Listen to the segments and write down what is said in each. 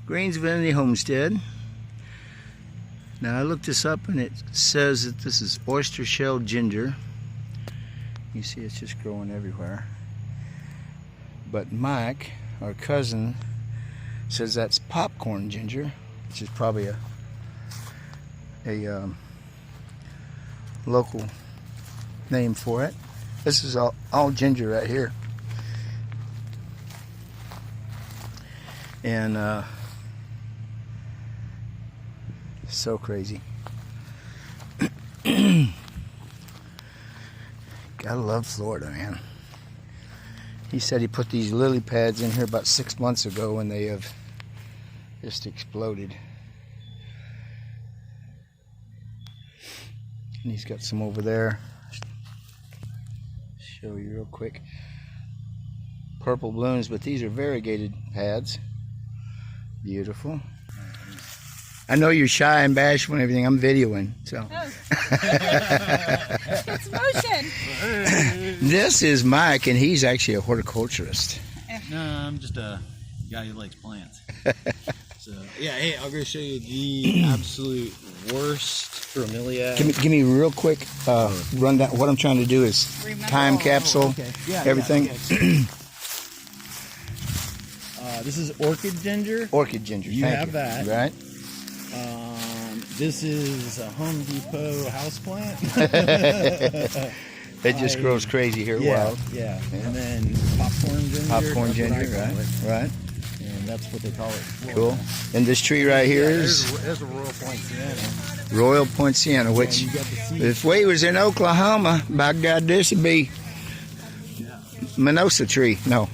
Greensville Homestead. Now I looked this up and it says that this is oyster shell ginger. You see it's just growing everywhere. But Mike, our cousin, says that's popcorn ginger, which is probably a local name for it. This is all ginger right here. And so crazy. Gotta love Florida, man. He said he put these lily pads in here about 6 months ago and they have just exploded. And he's got some over there. Show you real quick. Purple blooms, but these are variegated pads. Beautiful. I know you're shy and bashful and everything. I'm videoing, so. Oh. It's motion. This is Mike, and he's actually a horticulturist. No, I'm just a guy who likes plants. So, yeah, hey, I'll go show you the absolute worst bromeliad. Give me real quick rundown. What I'm trying to do is time capsule, everything. Yeah, okay. This is orchid ginger. Orchid ginger. You have that. Right. This is a Home Depot houseplant. It just grows crazy here, wild. Yeah. And then popcorn ginger. Popcorn ginger, right. And that's what they call it. Cool. And this tree right here is there's a Royal Poinciana. Royal Poinciana, which if we was in Oklahoma, by God, this would be Mimosa tree. No,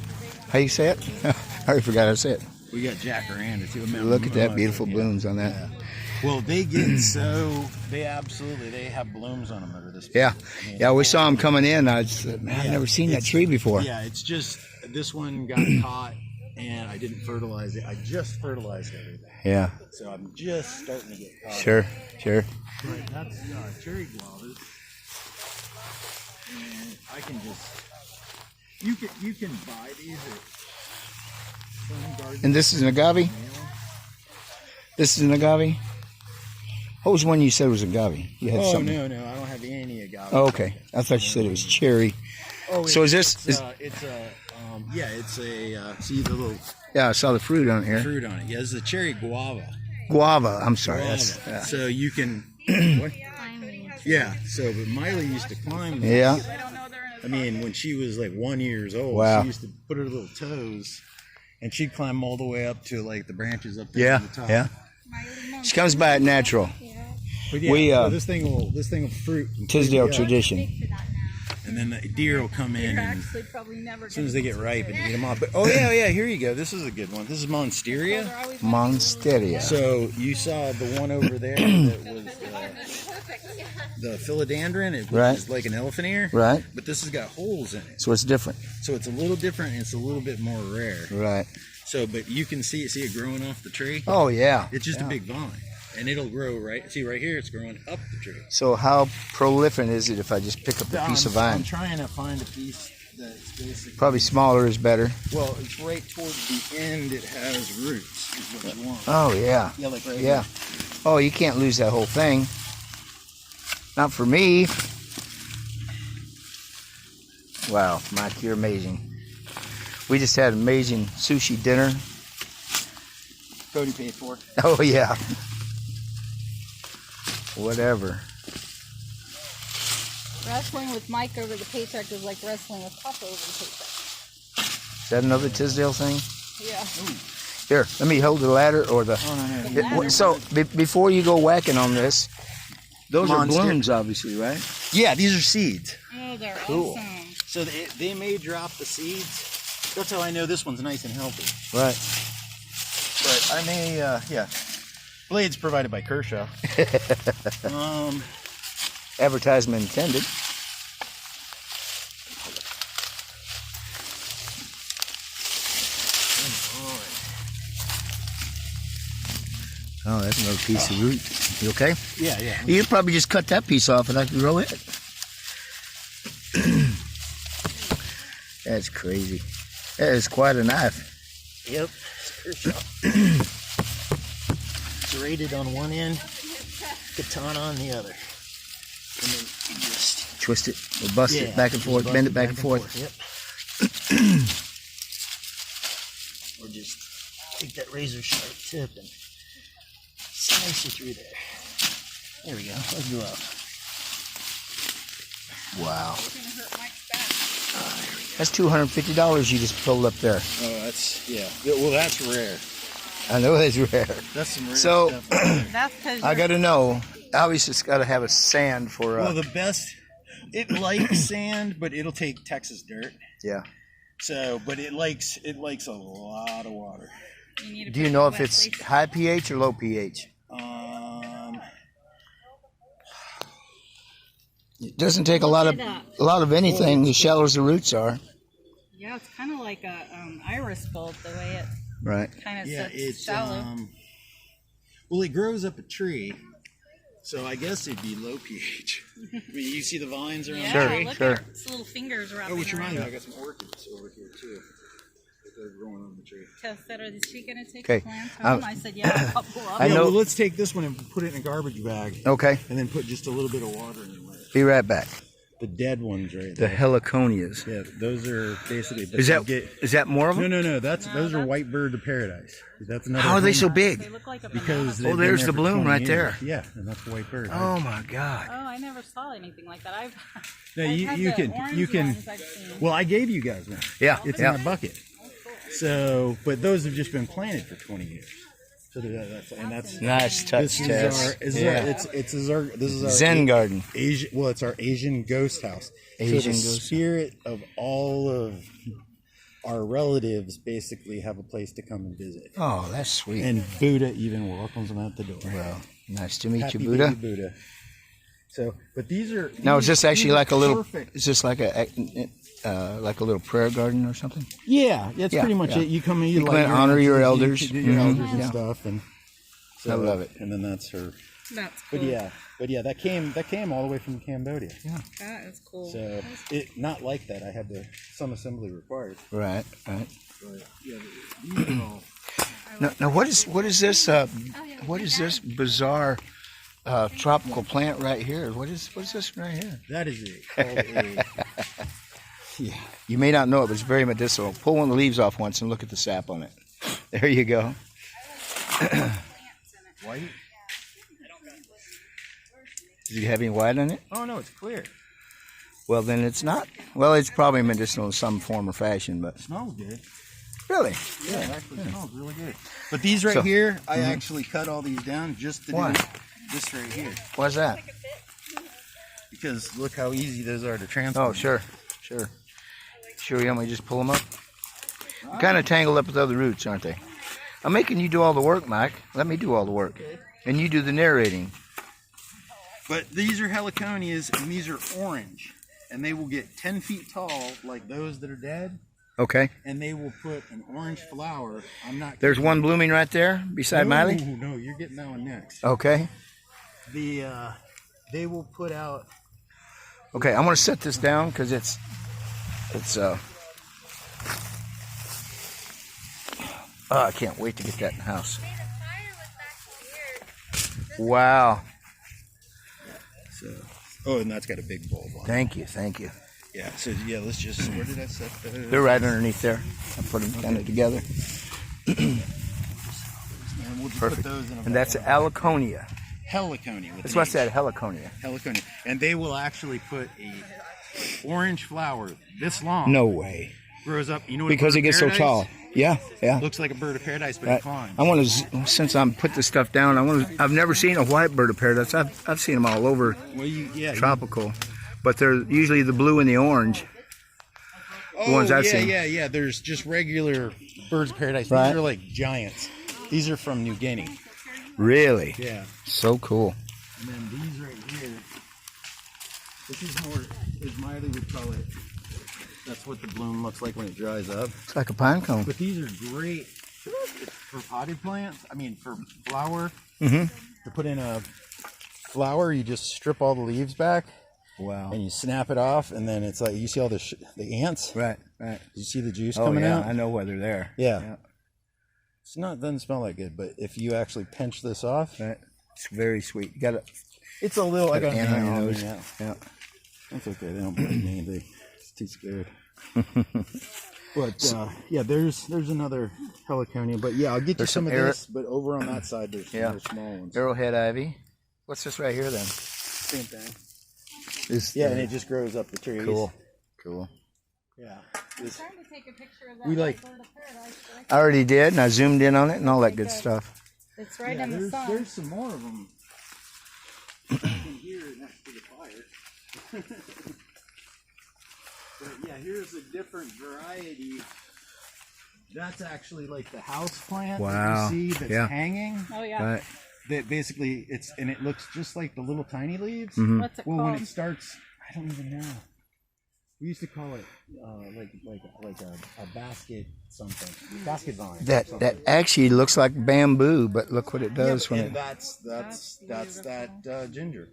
how you say it? I already forgot how to say it. We got jacaranda too. Look at that beautiful blooms on that. Yeah. Well, they get they have blooms on them over this. Yeah, yeah, we saw them coming in. I just, man, I've never seen that tree before. Yeah, it's just this one got caught, and I didn't fertilize it. I just fertilized everything. Yeah. So I'm just starting to get caught. Sure. Right, that's cherry guavas. And I can just you can buy these at some garden. And this is an agave. This is an agave. What was one you said was agave? You had something. No, I don't have any agave. Oh, okay. I thought you said it was cherry. Oh, so is this? See the little. Yeah, I saw the fruit on here. Fruit on it. Yeah, this is a cherry guava. Guava. I'm sorry. Guava. So you can. What? Yeah. So, but Miley used to climb them. Yeah. I mean, when she was like 1 year old, wow. She used to put her little toes, and she'd climb all the way up to like the branches up there to the top. Yeah. She comes by it natural. But yeah, so this thing will fruit. Tisdale tradition. And then the deer will come in and as soon as they get ripe and eat them off. But yeah, here you go. This is a good one. This is Monsteria. Monsteria. So you saw the one over there that was the philodendron. It was like an elephant ear. Right. But this has got holes in it. So it's different. So it's a little different and it's a little bit more rare. Right. So, but you can see it growing off the tree. Oh yeah. It's just a big vine. And it'll grow see right here, it's growing up the tree. So how prolific is it if I just pick up a piece of vine? I'm trying to find a piece that's basically... Probably smaller is better. Well, it's right towards the end, it has roots, is what you want. Oh, yeah. Yeah, like right here. Oh, you can't lose that whole thing. Not for me. Wow, Mike, you're amazing. We just had an amazing sushi dinner. Cody paid for. Oh, yeah. Whatever. Wrestling with Mike over the paycheck is like wrestling with Papa over the paycheck. Is that another Tisdale thing? Yeah. Ooh. Here, let me hold the ladder or the... Oh, no. So, before you go whacking on this, those are blooms, obviously, right? Yeah, these are seeds. Oh, they're Cool. awesome. So they may drop the seeds. That's how I know this one's nice and healthy. Right. But I may, blades provided by Kershaw. Advertisement intended. Oh, that's another piece of root. You okay? Yeah. You could probably just cut that piece off and I could grow it. That's crazy. That is quite a knife. Yep. It's Kershaw. braided on one end, katana on the other. And then you just twist it or bust it back and forth, bend it back and forth. Yep. Or just take that razor sharp tip and slice it through there. There we go. Let's go up. Wow. It's gonna hurt Mike's back. That's $250 you just pulled up there. Oh, that's, yeah. Well, that's rare. I know that's rare. That's some rare So, stuff. That's because I got to know. Obviously, it's got to have a sand for. Well, the best. It likes sand, but it'll take Texas dirt. Yeah. So, but it likes a lot of water. Do you know if it's high pH or low pH? It doesn't take a lot of anything. The shallow as the roots are. Yeah, it's kind of like a iris bulb the way it Right. kind of Yeah, sits it's shallow. well, it grows up a tree, so I guess it'd be low pH. I mean, you see the vines around Yeah, Sure, the tree. look sure. at its little fingers wrapping Oh, which reminds me, around. I got some orchids over here too. They're growing on the tree. Tess said, "Is she gonna take Okay. the plants home?" I said, "Yeah, a couple of I them." know- Well, let's take this one and put it in a garbage bag, Okay. and then put just a little bit of water in it. Be right back. The dead ones, right The there. heliconias. Yeah, those are basically. Is that more of them? No. Those are white bird of paradise. That's another. How are they so home- big? They look like a Because banana. Oh, they've been there's there the for bloom 20 right years. there. Yeah, and that's white bird. Oh my God. Oh, I never saw anything like that. No, I've you had the can. orange ones I've seen. Well, I gave you guys one. Yeah. It's yeah. in a bucket. So, but those have just been planted for 20 years. So that's Nice touch, this is Tess. our this is our Zen garden. Asian. Well, it's our Asian ghost house. Asian so the ghost. spirit of all of our relatives basically have a place to come and visit. Oh, that's sweet. And Buddha even welcomes them out the door. Well, nice to meet Happy you, Buddha. baby Buddha. So, but these are Now, is this actually like a little? perfect. Is this like a little prayer garden or something? Yeah, that's Yeah, pretty much yeah. it. You come in, You you can honor your elders. you do your Mhm, elders and yeah. stuff, and so, I love it. And then that's her. That's cool. But yeah, that came all the way from Cambodia. Yeah. That is cool. So it not like that. I had some assembly required. Right. Right. But yeah, these are all. Now, what is this? What is this bizarre tropical plant right here? What is this right here? That is called a. Yeah. You may not know it, but it's very medicinal. Pull one of the leaves off once and look at the sap on it. There you go. White? Does it have any white on it? Oh no, it's clear. Well, then it's not. Well, it's probably medicinal in some form or fashion, but It smells good. really, Yeah, it actually smells really good. But these right So- here, I actually cut all these down just to Why? do this right here. why's that? Because look how easy those are to transport. Oh, sure. Sure, you want me to just pull them up? Kind of tangled up with other roots, aren't they? I'm making you do all the work, Mike. Let me do all the work. And you do the narrating. But these are heliconias, and these are orange. And they will get 10 feet tall, like those that are dead. Okay. And they will put an orange flower. I'm not. There's one blooming right there beside Miley. No, you're getting that one next. Okay. They will put out. Okay, I'm going to set this down because it's I can't wait to get that in the house. Wow. So, oh, and that's got a big bulb on it. Thank you. Yeah. So yeah, let's just. Where did I set those? They're right underneath there. I put them kind of together. And we'll just Perfect. Put those in a And that's Aliconia. heliconia. With That's an what I H. said, heliconia. Heliconia. And they will actually put a orange flower this long. No way. Grows up. You know what? Because a it bird gets of so paradise? tall. Yeah. Looks like a bird of paradise, but Right. it climbs. I want to, since I'm put this stuff down, I've never seen a white bird of paradise. I've seen them all over Well, tropical, but they're usually the blue and the orange. Oh, ones I've yeah, seen. yeah. There's just regular birds of paradise. Right. These are like giants. These are from New Guinea. Really? Yeah. So cool. And then these right here. This is more, as Miley would call it. That's what the bloom looks like when it dries up. It's like a pine cone. But these are great for potted plants. I mean, for flower. Mm-hmm. To put in a flower, you just strip all the leaves back Wow. and you snap it off, and then it's like you see all the ants. Right. You see the juice Oh coming yeah, out. I know where they're there. Yeah. It's not doesn't smell that good, but if you actually pinch this off, Right. It's very sweet. You got it. it's a little. I got Ant on your nose. Yeah. Yeah. That's okay. They don't bite me. They're too scared. But yeah, there's another heliconia. But yeah, I'll get you There's some of some this. But over on that side, there's some other small ones. Arrowhead ivy. What's this right here then? Same thing. Is Yeah, and it just grows up the trees. cool. Cool. Yeah. I'm trying to take a picture of that We like- bird of paradise, but I can't. I already did, and I zoomed in on it and all that good Good. stuff. It's right Yeah, in the sun. there's some more of them. You can hear it next to the fire. But yeah, here's a different variety. That's actually like the house plant Wow. that you see that's Yeah. hanging. Oh yeah. Right. That basically it looks just like the little tiny leaves. Mhm. What's it Well, when called? it starts, I don't even know. We used to call it like a basket something, basket vine. That actually looks like bamboo, but look what it does when and it. that's that ginger.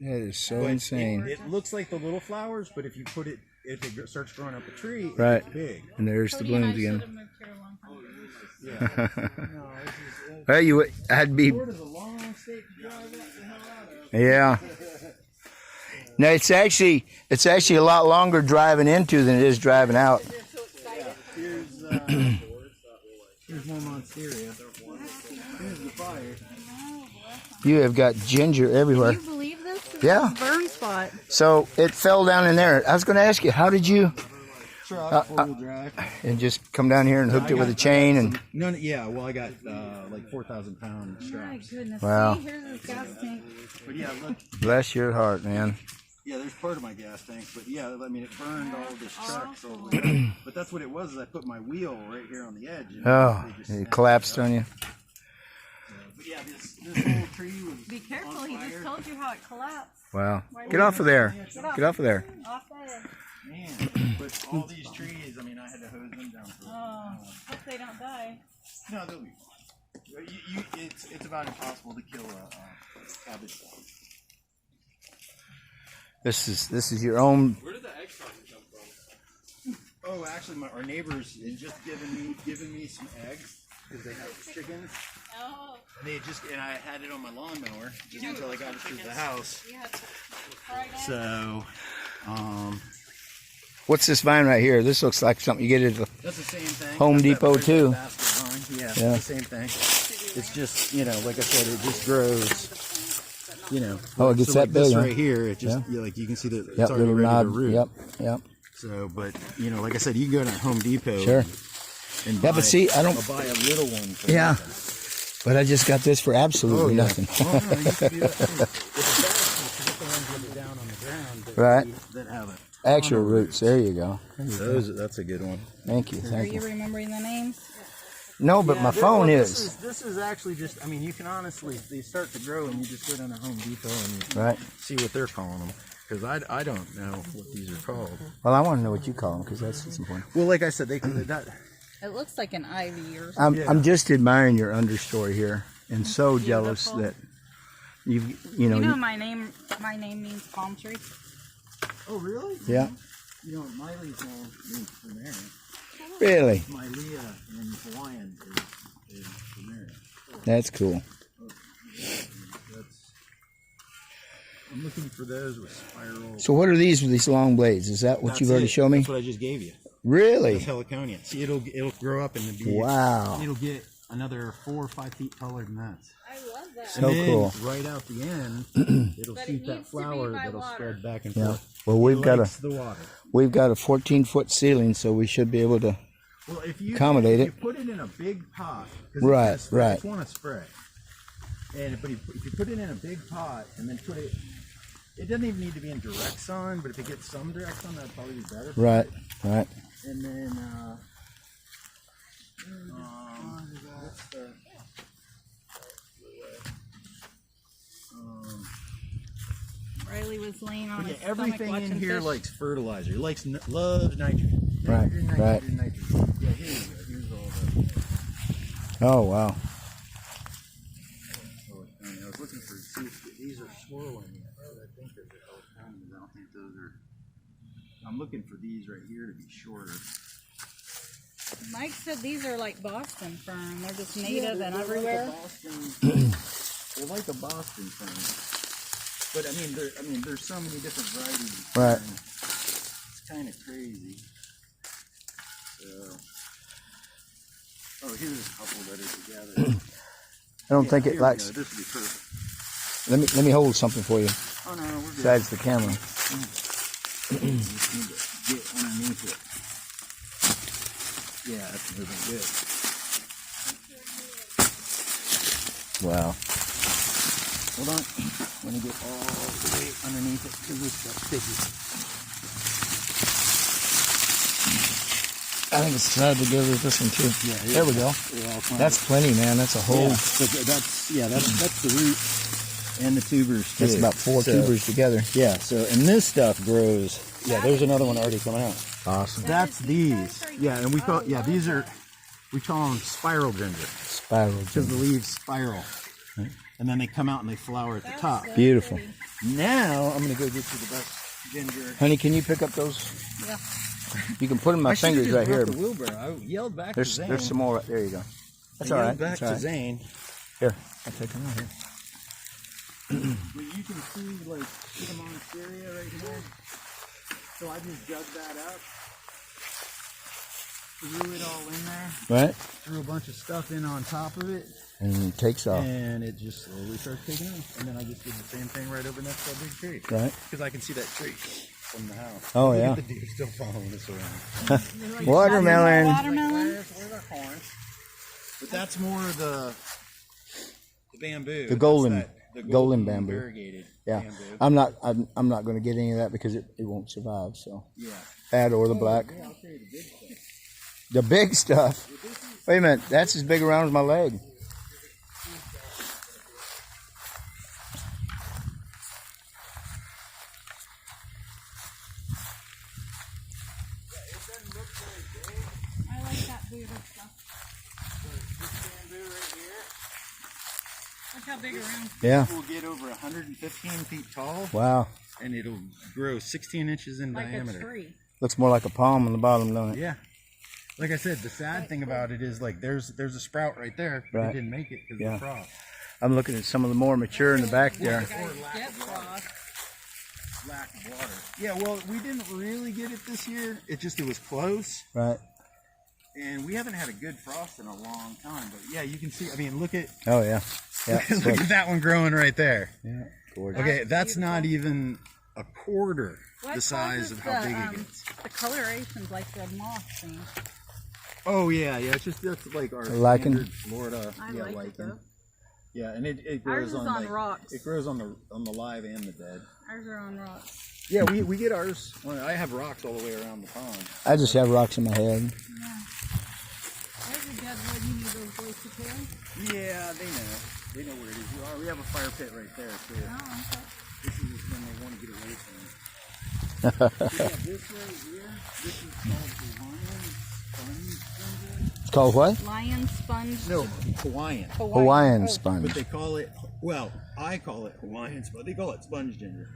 That is so But insane. It looks like the little flowers, but if you put it, if it starts growing up a tree, it Right. gets big. And there's the Cody and I blooms should again. have moved here a long time ago. Yeah. No, this is Well, you I'd be. Florida's a long state to drive that the hell out of. Yeah. No, it's actually a lot longer driving into than it is driving out. Here's more monstera. Here's the fire. You have got ginger everywhere. Can you believe this? This Yeah. is burn spot. So it fell down in there. I was going to ask you, how did you? Truck, four-wheel drive. And just come down here and hooked it with a chain and. No, yeah. Well, I got like 4,000-pound My straps. goodness. Wow. See, here's this gas tank. But yeah, look. Bless your heart, man. Yeah, there's part of my gas tank, but yeah, I mean, it burned all this trucks all the way. But that's what it was. Is I put my wheel right here on the edge. And Oh, they just it snapped collapsed out. on you. But yeah, this whole tree was. Be careful. on He fire. just told you how it collapsed. Wow. Get off of there. Get off. Get off of there. Off there. Man, but all these trees, I mean, I had to hose them down. For Oh, hope they don't die. No, they'll be fine. It's about impossible to kill a cabbage farm. This is your own. Where did the egg carton come from? Oh, actually, our neighbors had just given me some eggs because they have chickens. Oh, And I had it on my lawnmower just until I got it through the house. you have to fry that. So, What's this vine right here? This looks like something you get at the. that's the same thing. Home That's Depot, there's too. that basket vine. Yeah, Yeah. it's the same thing. It's just, like I said, it just grows. Oh, it gets so like that big, this huh? right here, it just Yeah. like you can see that it's Yep, already little ready to knob. root. Yep. So, but like I said, you can go to Home Depot. Sure. And Yeah, buy, but see, I don't. I'll buy a little one. For Yeah. nothing. But I just got this for absolutely nothing. Oh, no, you can do that too. It's best to get the ones that are down on the ground that, Right. that have it. Actual roots. There you go. That's a good one. Thank you. Are Thank you you. remembering the names? No, but my phone is. This is actually just. I mean, you can honestly, they start to grow, and you just go down to Home Depot and you can Right. see what they're calling them. Because I don't know what these are called. Well, I want to know what you call them because that's what's important. Well, like I said, that. It looks like an ivy or something. I'm just admiring your understory here, and so jealous Beautiful. that you You know know. my name means palm tree. Oh, really? Yeah. Miley's name means Primary. Really. Milea in Hawaiian is Primary. That's cool. I'm looking for those with spiral. So what are these with these long blades? Is that what That's you've already it. shown me? That's what I just gave you. Really? That's heliconia. See, it'll grow up and be. Wow. It'll get another 4 or 5 feet taller than that. I love that. So and then, cool. Right out the end, it'll But it shoot that needs to be flower by that'll water. spread back and Yeah. forth. Well, It likes the water. we've got a 14-foot ceiling, so we should be able to. Well, if you Accommodate if it. You put it in a big pot. 'Cause Right, it's gonna spray, right. It's want to spray. And but if you put it in a big pot and then put it, it doesn't even need to be in direct sun. But if it gets some direct sun, that'd probably be better. for Right. it. Right. And then what's the Riley was laying on yeah, his stomach everything watching in here fish. likes fertilizer. It loves nitrogen. Right, Nitrogen, right. nitrogen, nitrogen. Yeah, here you go. Here's all the. Oh wow. I was looking for these are swirling. I think those are heliconias. I don't think those are. I'm looking for these right here to be shorter. Mike said these are like Boston fern. They're just native and everywhere. They're like a Boston fern. But I mean, there's so many different varieties. Right. It's kind of crazy. So, oh, here's a couple that are together. I don't think it here likes. we go. This would be perfect. Let me hold something for you. Oh no, we're good. Besides the camera. You just need to get underneath it. Yeah, that's moving good. Wow. Hold on. Let me get all the way underneath it because this stuff's sticky. I think it's tied together with this one too. Yeah, there we go. That's plenty, man. That's a whole. That's the root and the tubers too. That's about 4 tubers together. Yeah. So and this stuff grows. Yeah, there's another one already coming out. Awesome. That's these. Yeah, and we call these are we call them spiral ginger Spiral. because the leaves spiral, and then they come out and they flower at the top. Beautiful. Now I'm gonna go get you the best ginger. Honey, can you pick up those? Yeah. You can put them in my I should've fingers just right here. brought the wheelbarrow. I yelled back to Zane. There's some more. Right, there you go. That's I all yelled right. back That's all to right. Zane. Here, I'll take them right here. But you can see like Syria right here. So I just dug that up, threw it all in there, Right. threw a bunch of stuff in on top of it, And it takes off. and it just slowly starts taking off. And then I just did the same thing right over next to that big tree. Right. Because I can see that tree from the house. Oh, Look yeah. at the deer still following us around. Watermelon. Watermelon. Where's our corn? But that's more the bamboo. The golden- That's the golden bamboo. Variegated Yeah. bamboo. I'm not going to get any of that because it won't survive. So Yeah. that or the black. Yeah, I'll show you the big stuff. The big stuff. Wait a minute. That's as big around as my leg. I like that beautiful stuff. This bamboo right here. Look how big around. Yeah. Will get over 115 feet tall, Wow. and it'll grow 16 inches in Like a diameter. tree. Looks more like a palm on the bottom, don't it? Yeah. Like I said, the sad thing about it is like there's a sprout right there. But Right. it didn't make it because Yeah. of the frost. I'm looking at some of the more mature in the back there. Get frost. Lack of water. Yeah, well, we didn't really get it this year. It was close, Right. and we haven't had a good frost in a long time. But yeah, you can see. I mean, look at Oh yeah. Yeah. look at that one growing right there. Yeah. Gorgeous. Okay, that's not even a quarter What the size causes of how the, big it gets. The coloration's like the moth thing. Oh yeah, it's just that's like our lichen? standard Florida I like it lichen. though. Yeah, and it Ours grows is on, on like, rocks. It grows on the live and the dead. Ours are on rocks. Yeah, we get ours. Well, I have rocks all the way around the pond. I just have rocks in my head. Yeah. There's a dead wood. You need those boys to kill. Yeah, they know. They know where it is. We have a fire pit right there too. Oh, okay. This is just when they want to get away from it. So yeah, this right here, this is called the lion sponge ginger. It's called what? Lion sponge. No, Hawaiian. Hawaiian But sponge. they call it, well, I call it Hawaiian sponge. They call it sponge ginger.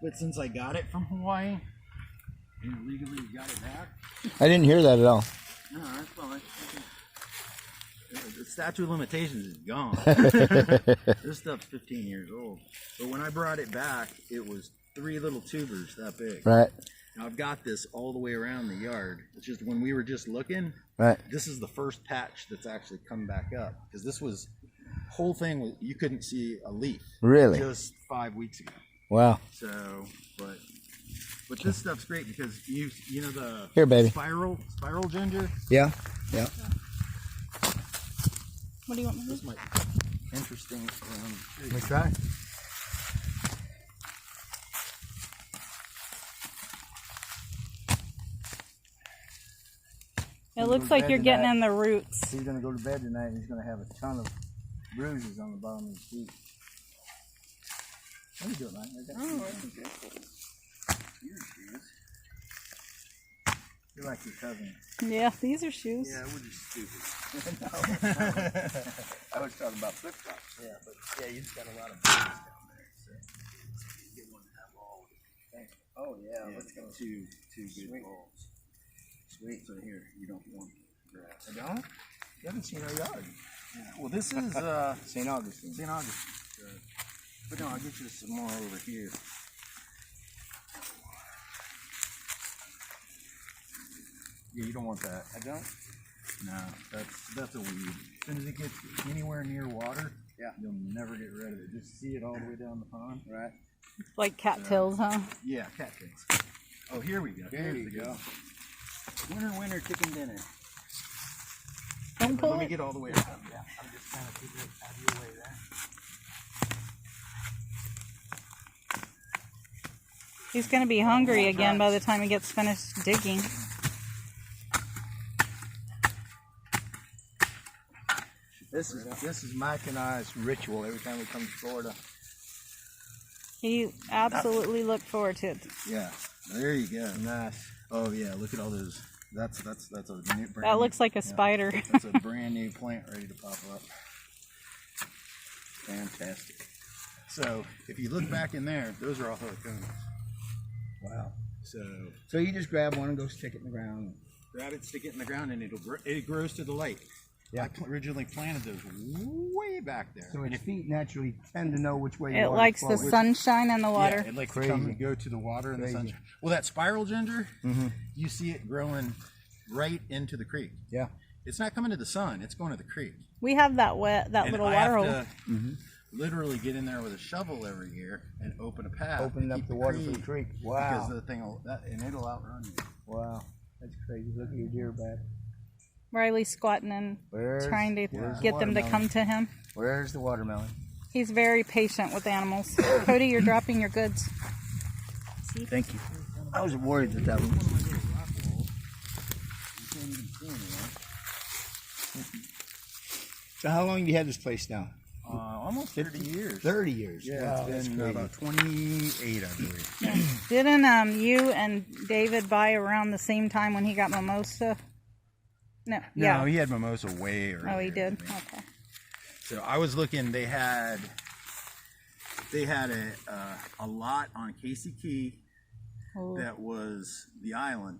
But since I got it from Hawaii, and legally got it back, I didn't hear that at all. no, that's fine. The statute of limitations is gone. This stuff's 15 years old. But when I brought it back, it was 3 little tubers that big. Right. Now I've got this all the way around the yard. It's just when we were just looking, Right. this is the first patch that's actually come back up. Because this was, whole thing, you couldn't see a leaf. Really? Just 5 weeks ago. Wow. So, but this stuff's great because you know the Here, baby. spiral ginger. Yeah. Yeah. What do you want me to This do? might be interesting. Let me try. It looks like you're getting in the roots. He's gonna go to bed tonight and he's gonna have a ton of bruises on the bottom of his feet. What are you doing, man? Oh, I think that's cool. Here she is. You're like your cousin. Yeah, these are shoes. Yeah, we're just stupid. I was talking about flip flops. Yeah, but yeah, you just got a lot of bruises down there. So you get one to have all. Oh yeah, Yeah, let's it's go. got two good balls. Wait, so here, you don't want grass. I don't? You haven't seen our yard. Yeah. Well, this is St. Augustine. St. Augustine. But no, I'll get you some more over here. Yeah, you don't want that. I don't? No, that's a weed. As soon as it gets anywhere near water, yeah, you'll never get rid of it. Just see it all the way down the pond. Right. Like cattails, huh? Yeah, cattails. Oh, here we go. There you go. Winter chicken dinner. Don't pull Let me it. get all the way around. Yeah, I'm just trying to keep it out of your way there. He's going to be hungry again by the time he gets finished digging. This is Mike and I's ritual every time we come to Florida. He absolutely looked forward to it. Yeah, there you go. Nice. Oh yeah, look at all those. That's a new brand. That looks like a spider. That's a brand new plant ready to pop up. Fantastic. So if you look back in there, those are all heliconia. Wow. So you just grab one and go stick it in the ground. grab it, stick it in the ground, and it grows to the light. Yeah. I originally planted those way back there. So its feet naturally tend to know which way It likes the sunshine and the water. Yeah, it likes Crazy. to come and go to the water and the sunshine. Well, that spiral ginger, you see it growing right into the creek. Yeah. It's not coming to the sun; it's going to the creek. We have that And little I water have hole. to literally get in there with a shovel every year and open a path. Opening to up keep the water for the creek. Wow. Because the thing will, and it'll outrun you. Wow. That's crazy. Look at your deer back. Riley's squatting and trying to where's get the them to watermelon? come to him. Where's the watermelon? He's very patient with animals. Cody, you're dropping your goods. See? Thank you. I was worried that one. So how long have you had this place now? Almost 30 years. 30 years. Yeah, Wow, it's been crazy. about 28, I believe. Didn't you and David buy around the same time when he got mimosa? No. No, he had mimosa way earlier. Oh, he did. than me. Okay. So I was looking. They had a lot on Casey Key Ooh. that was the island,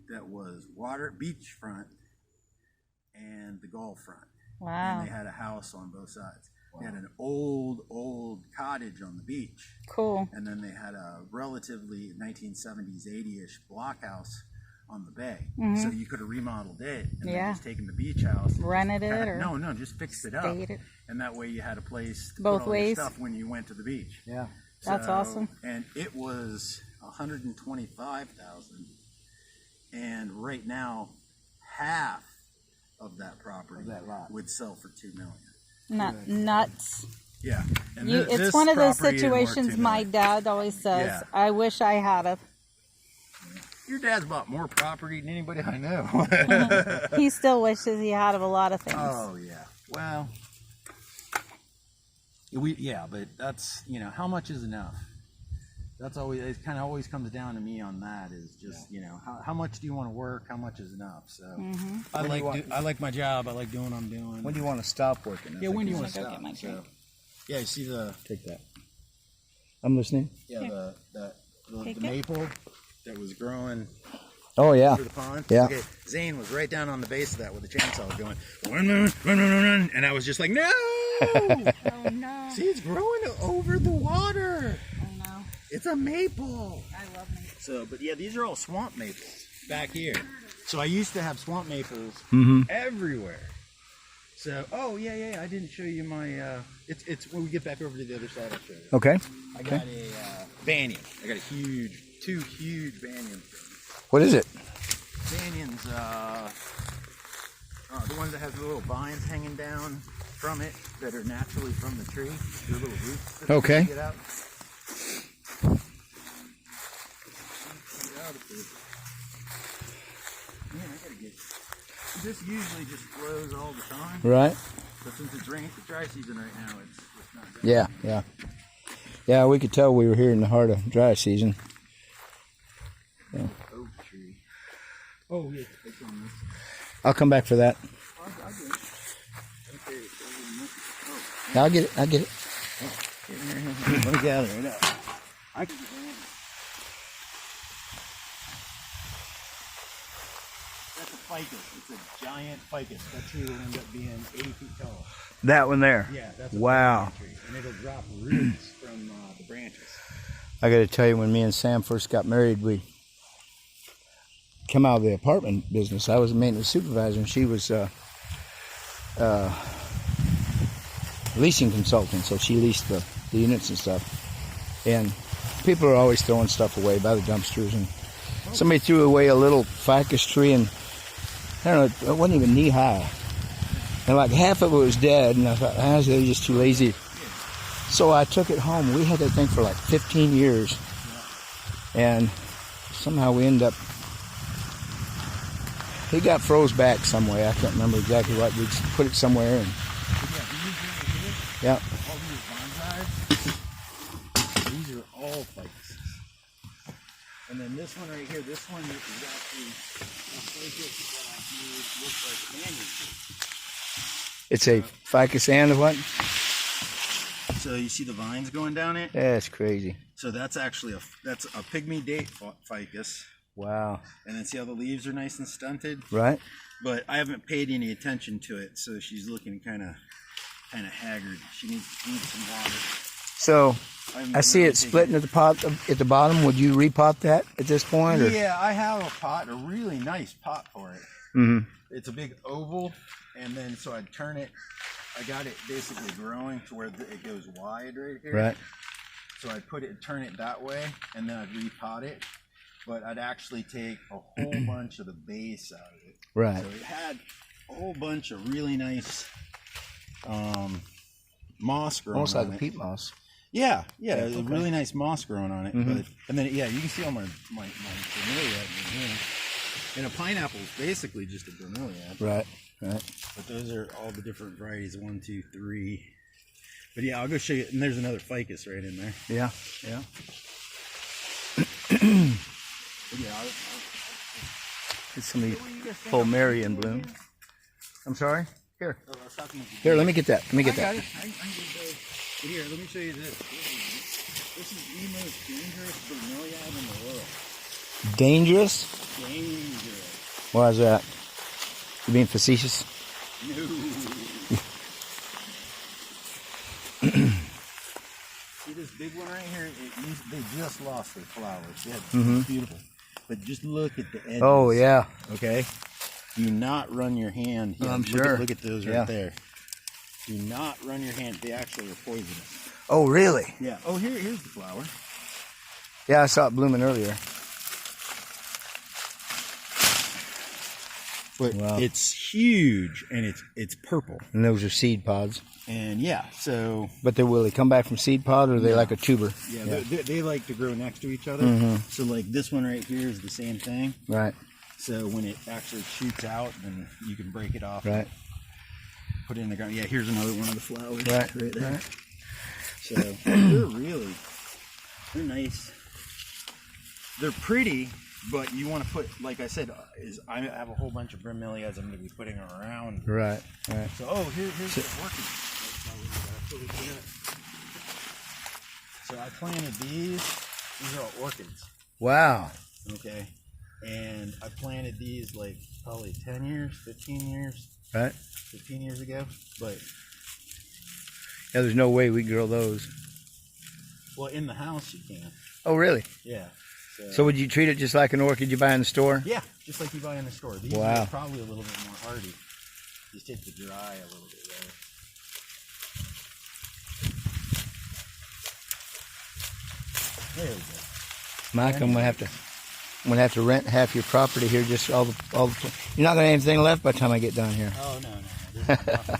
that was water beachfront and the Gulf front. Wow. And they had a house on both sides. They had an old cottage on the beach. Cool. And then they had a relatively 1970s, 80-ish block house on the bay. So you could have remodeled it and then just taken the beach house. Rented it or No, just fixed it up. stayed it. And that way you had a place to Both put all your ways. stuff when you went to the beach. Yeah. That's awesome. And it was $125,000. And right now, half of that property would sell for $2 million. Nuts. Yeah. And It's this one of those property isn't worth situations $2 my million. dad always says, Yeah. I wish I had it. Your dad's bought more property than anybody I know. He still wishes he had of a lot of things. Oh yeah. Well, but that's, how much is enough? That's always, it kind of always comes down to me on that, is just, how much do you want to work? How much is enough? So I like my job. I like doing what I'm doing. When do you want to stop working? Yeah, when do you want to Go stop? get my drink. So, yeah, you see Take that. I'm listening. the Take it. maple that was growing Oh, yeah. through the pond. Yeah. Okay, Zane was right down on the base of that with the chainsaw going, run, and I was just like, no! Oh no. See, it's growing over the water. I know. It's a maple. I love me. So, but yeah, these are all swamp maples back here. So I used to have swamp maples everywhere. So, I didn't show you my, it's when we get back over to the other side, I'll show you. Okay. I got a banyan. I got two huge banyans. What is it? Banyans, the ones that have the little vines hanging down from it that are naturally from the tree. They're little roots that Okay. get out. Man, I gotta get. This usually just grows all the time, Right. but since it's dry season right now, it's not good. Yeah. Yeah, we could tell we were here in the heart of dry season. Oak tree. Oh, yeah, it's on this. I'll come back for that. I'll get it. Okay, I'll get it. let me gather it up. I can get it. It's a giant ficus. That tree will end up being 80 feet tall. That one there. Yeah, that's a Wow. tree. And it'll drop roots from the branches. I got to tell you, when me and Sam first got married, we come out of the apartment business. I was a maintenance supervisor, and she was leasing consultant, so she leased the units and stuff. And people are always throwing stuff away by the dumpsters, and somebody threw away a little ficus tree, and I don't know, it wasn't even knee high, and like half of it was dead, and I thought, they're just too lazy. So I took it home. We had that thing for like 15 years, and somehow we ended up, it got froze back some way. I can't remember exactly what. We just put it somewhere, and yeah. All these bonsais, these are all ficuses. And then this one right here, this one is actually a ficus that I made look like banyan tree. It's a ficus and a what? So you see the vines going down it? That's crazy. So that's actually that's a pygmy date ficus. Wow. And then see how the leaves are nice and stunted? Right. But I haven't paid any attention to it, so she's looking kind of haggard. She needs some water. So I see it splitting at the pot at the bottom. Would you repot that at this point? Or? Yeah, I have a pot, a really nice pot for it. Mm-hmm. It's a big oval, and then so I'd turn it. I got it basically growing to where it goes wide right here. Right. So I'd turn it that way, and then I'd repot it. But I'd actually take a whole bunch of the base out of it. Right. So it had a whole bunch of really nice moss growing Almost on like it. a peat moss. Yeah, Okay. really nice moss growing on it. Mm-hmm. But and then you can see all my bromeliad in here. And a pineapple is basically just a bromeliad. Right. Right. But those are all the different varieties. 1, 2, 3. But yeah, I'll go show you. And there's another ficus right in there. Yeah. Yeah. But yeah, It's somebody pull Mary in bloom. I'm sorry. Here. I was talking to you. Here. Let me get that. Let me get I got that. it. I can get those. But here, let me show you this. This is the most dangerous bromeliad in the world. Dangerous? Dangerous. Why is that? You being facetious? No. See this big one right here? They just lost their flowers. Yeah, it's beautiful. But just look at the edges. Oh yeah. Okay. Do not run your hand. Yeah, I'm sure. Look at those right there. Do not run your hand. They actually are poisonous. Oh really? Yeah. Oh, here's the flower. Yeah, I saw it blooming earlier. But Wow. it's huge and it's purple. And those are seed pods. And yeah, so But will they come back from seed pod, or are they like a tuber? yeah, they like to grow next to each other. So like this one right here is the same thing. Right. So when it actually shoots out, then you can break it off. Right. Put it in the ground. Yeah, here's another one of the flowers. Right. Right there. Right. So they're nice. They're pretty, but you want to put, like I said, I have a whole bunch of bromeliads I'm going to be putting around. Right. Right. So here's the orchid. So I planted these. These are all orchids. Wow. Okay. And I planted these like probably 10 years, 15 years. Right. 15 years ago. But Yeah, there's no way we grow those. well, in the house you can. Oh really? Yeah. So would you treat it just like an orchid you buy in the store? Yeah, just like you buy in the store. These Wow. are probably a little bit more hardy. Just hit the dry a little bit better. There we go. Mike, I'm gonna have to rent half your property here. Just all the. You're not gonna have anything left by the time I get done here. Oh no. There's nothing.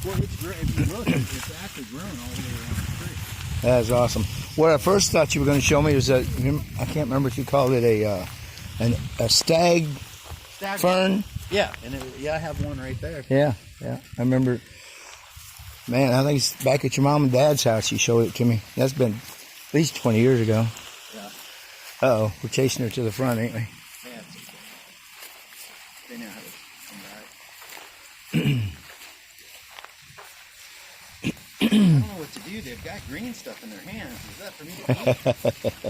Well, it's if you look, it's actually grown all the way around the tree. That's awesome. What I first thought you were going to show me was I can't remember what you called it, a stag fern. Yeah, and I have one right there. Yeah. I remember. Man, I think it's back at your mom and dad's house. You showed it to me. That's been at least 20 years ago. Yeah. Uh-oh, we're chasing her to the front, ain't we? Yeah, it's okay. They know how to come back. I don't know what to do. They've got green stuff in their hands. Is that for me to eat?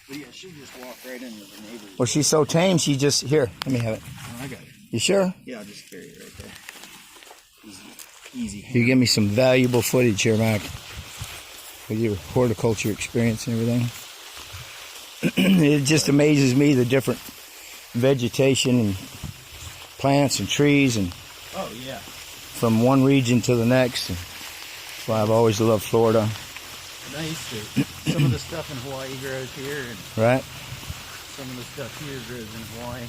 But yeah, she'll just walk right into the neighbor's. Well, she's so tame. She just here. Let me have it. Oh, I got it. You sure? Yeah, I'll just carry it right there. Easy. You give me some valuable footage here, Mac, with your horticulture experience and everything. It just amazes me, the different vegetation and plants and trees, and Oh yeah. from one region to the next. That's why I've always loved Florida. Nice. Some of the stuff in Hawaii grows here, and Right? some of the stuff here grows in Hawaii.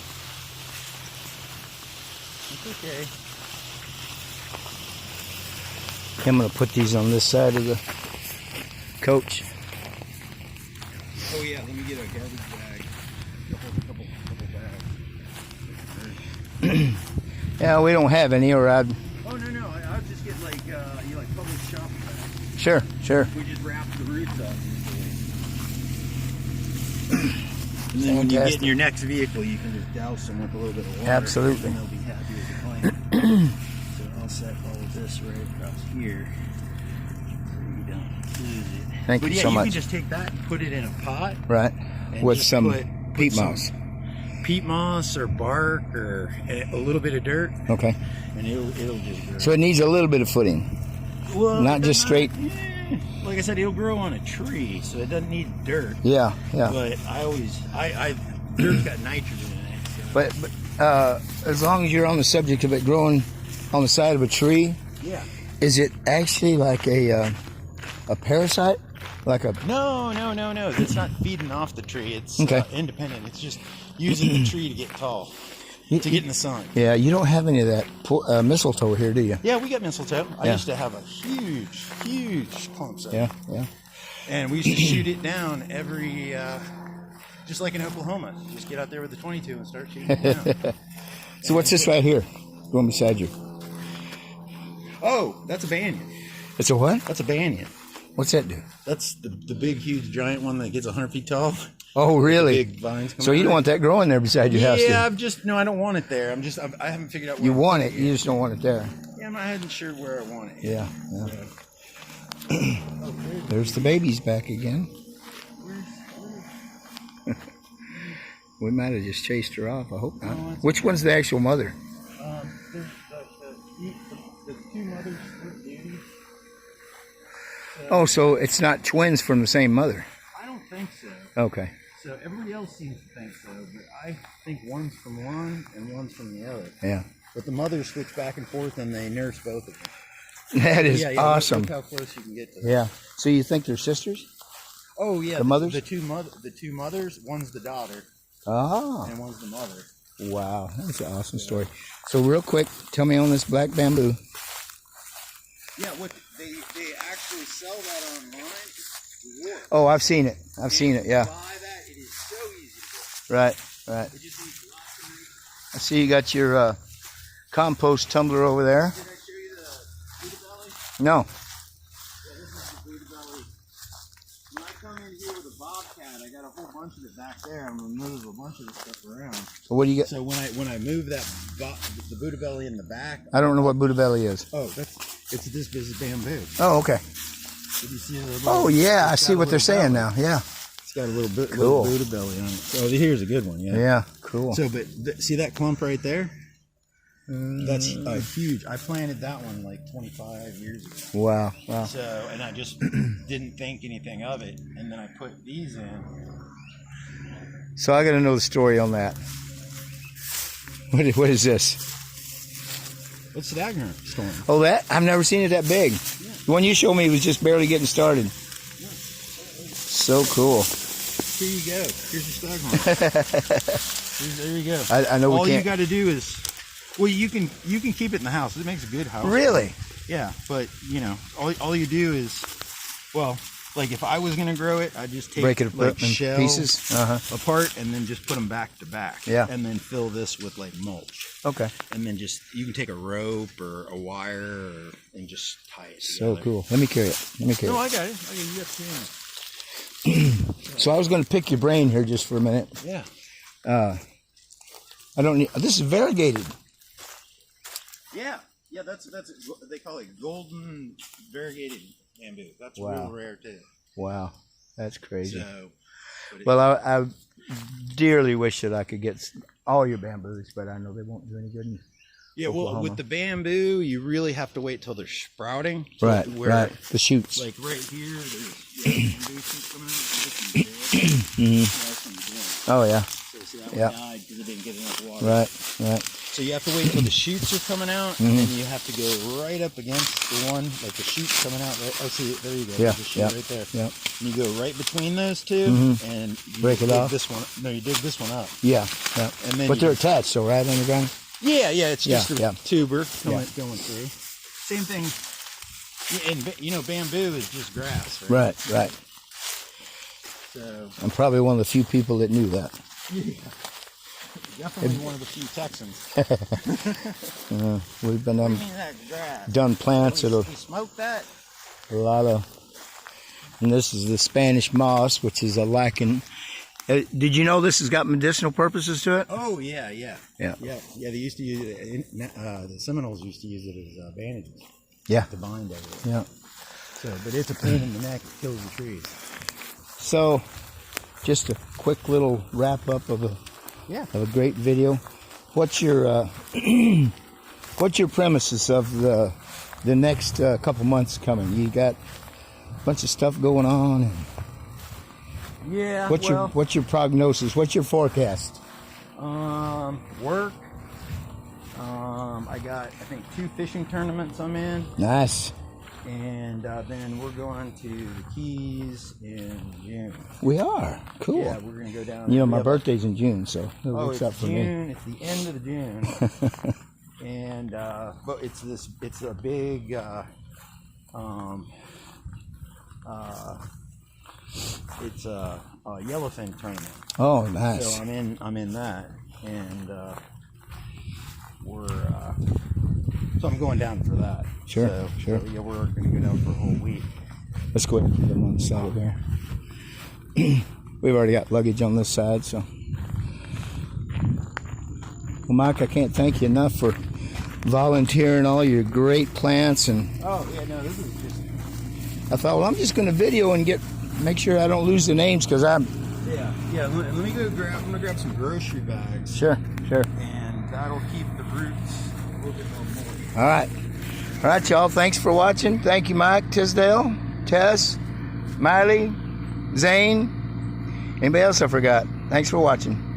It's okay. I'm going to put these on this side of the coach. Oh yeah, let me get a garbage bag. Couple bags. Yeah, we don't have any, or I'd... Oh no, I'll just get like you like public shop bags. Sure, sure. We just wrap the roots up. And then when you get in your next vehicle, you can just douse them with a little bit of water. Absolutely. And they'll be happy with the plant. So I'll set all of this right across here so you don't lose it. Thank But you yeah, so you much. can just take that and put it in a pot. Right. And With just some put peat some moss. Peat moss or bark or a little bit of dirt, Okay. and it'll just grow. So it needs a little bit of footing. Well, Not just straight. Like I said, it'll grow on a tree, so it doesn't need dirt. Yeah, yeah. But dirt's got nitrogen in it. So. But as long as you're on the subject of it growing on the side of a tree, Yeah. is it actually like a parasite? Like a... No. It's not feeding off the tree. It's Okay. Independent. It's just using the tree to get tall, to get in the sun. Yeah, you don't have any of that mistletoe here, do you? Yeah, we got mistletoe. I Yeah. used to have a huge clumps of it. Yeah, yeah. And we used to shoot it down every, just like in Oklahoma. Just get out there with the 22 and start shooting it down. So what's this right here, going beside you? Oh, that's a banyan. It's a what? That's a banyan. What's that do? That's the big, huge, giant one that gets 100 feet tall. Oh, really? Big vines coming So you out don't of want that growing there beside your house, do you? Yeah, I don't want it there. I haven't figured out where You I want it, you just don't want it there. Yeah, I'm not even sure where I want it. Yeah, yeah. There's the babies back again. We might have just chased her off. I hope not. Which one's the actual mother? There's the two mothers with babies. Oh, so it's not twins from the same mother. I don't think so. Okay. So everybody else seems to think so, but I think one's from one and one's from the other. Yeah. But the mothers switch back and forth and they nurse both of them. That is awesome. Look how close you can get to them. Yeah. So you think they're sisters? Oh yeah. The mothers? The two mothers. One's the daughter Ah. and one's the mother. Wow. That's an awesome story. So real quick, tell me on this black bamboo. Yeah, what they actually sell that online. Wood. Oh, I've seen it. I've seen it, yeah. Buy that. It is so easy. Right, right. It just needs lots of nitrogen. I see you got your compost tumbler over there. Did I show you the Buddha belly? No. Yeah, this is the Buddha belly. When I come in here with a bobcat, I got a whole bunch of it back there. I'm gonna move a bunch of this stuff around. So what do you get? So when I move that the Buddha belly in the back. I don't know what Buddha belly is. Oh, it's this bamboo. Oh, okay. Did you see the little, Oh, yeah. I it's see got a what they're little saying belly. now. Yeah. It's got a little bit Cool. little Buddha belly on it. So here's a good one. Yeah. Yeah. Cool. So, but see that clump right there? That's huge. I planted that one like 25 years ago. Wow. Wow. So, and I just didn't think anything of it, and then I put these in. So I got to know the story on that. What is this? What's Stagnant storm? Oh, that? I've never seen it that big. The one you showed me was just barely getting started. So cool. Here you go. Here's your Stagnant. There you go. I know we All can't. you got to do is, well, you can keep it in the house. It makes a good house. Really? Yeah, but you know, all you do is, well, like if I was gonna grow it, I'd just take Break it like apart in shells pieces. apart and then just put them back to back. Yeah. And then fill this with like mulch. Okay. And then you can take a rope or a wire and just tie it So together. cool. Let me carry it. Let me carry No, it. I got it. You got to So I was going to pick your brain here just for a minute. Yeah. I don't need. This is variegated. Yeah. Yeah. That's they call it golden variegated bamboo. That's Wow. real rare too. Wow, that's crazy. So. Well, dearly wish that I could get all your bamboos, but I know they won't do any good. Yeah, well, Oklahoma. with the bamboo, you really have to wait till they're sprouting. So Right, where, right. The shoots. Like right here, there's bamboo shoots coming out. Oh, yeah. So see, that Yeah. one died because it didn't get enough water. Right, right. So you have to wait till the shoots are coming out, and then you have to go right up against the one, like the shoots coming out. Right, oh, see, there you go. Yeah, There's a shoot yeah, right there. yeah. And you go right between those two, and you Break it dig off? This one, no, you dig this one up. Yeah, yeah. And then But you- they're attached, so right on the ground? Yeah, it's just a yeah. tuber going through. Same thing. Yeah, and bamboo is just grass, right? Right, right. So I'm probably one of the few people that knew that. definitely one of the few Texans. We've been That grass. done plants at We smoke that. a lot of, and this is the Spanish moss, which is a lichen. Did you know this has got medicinal purposes to it? Oh yeah. Yeah. They used to use it. The Seminoles used to use it as bandages. Yeah. To bind everything. Yeah. So, but it's a pain in the neck. It kills the trees. So, just a quick little wrap up of a great video. What's your premises of the next couple months coming? You got a bunch of stuff going on. And Yeah. what's your prognosis? What's your forecast? Work. I got, I think, 2 fishing tournaments I'm in. Nice. And then we're going to the Keys in June. We are. Cool. Yeah, we're going to go down. You know, my birthday's in June, so it works it's out for June. me. It's the end of the June. And, but it's a big, it's a yellowfin tournament. Oh, nice. So I'm in that. And, so I'm going down for that. Sure, So, sure. So, yeah, we're going to go down for a whole week. Let's go ahead and put them on the side there. We've already got luggage on this side, so. Well, Mike, I can't thank you enough for volunteering all your great plants. And Oh, yeah, no, this is just... I thought, well, I'm just going to video and make sure I don't lose the names because I'm. Yeah, let me go grab, I'm going to grab some grocery bags. Sure. And that'll keep the roots a little bit more moist. All right, y'all. Thanks for watching. Thank you, Mike, Tisdale, Tess, Miley, Zane. Anybody else I forgot? Thanks for watching.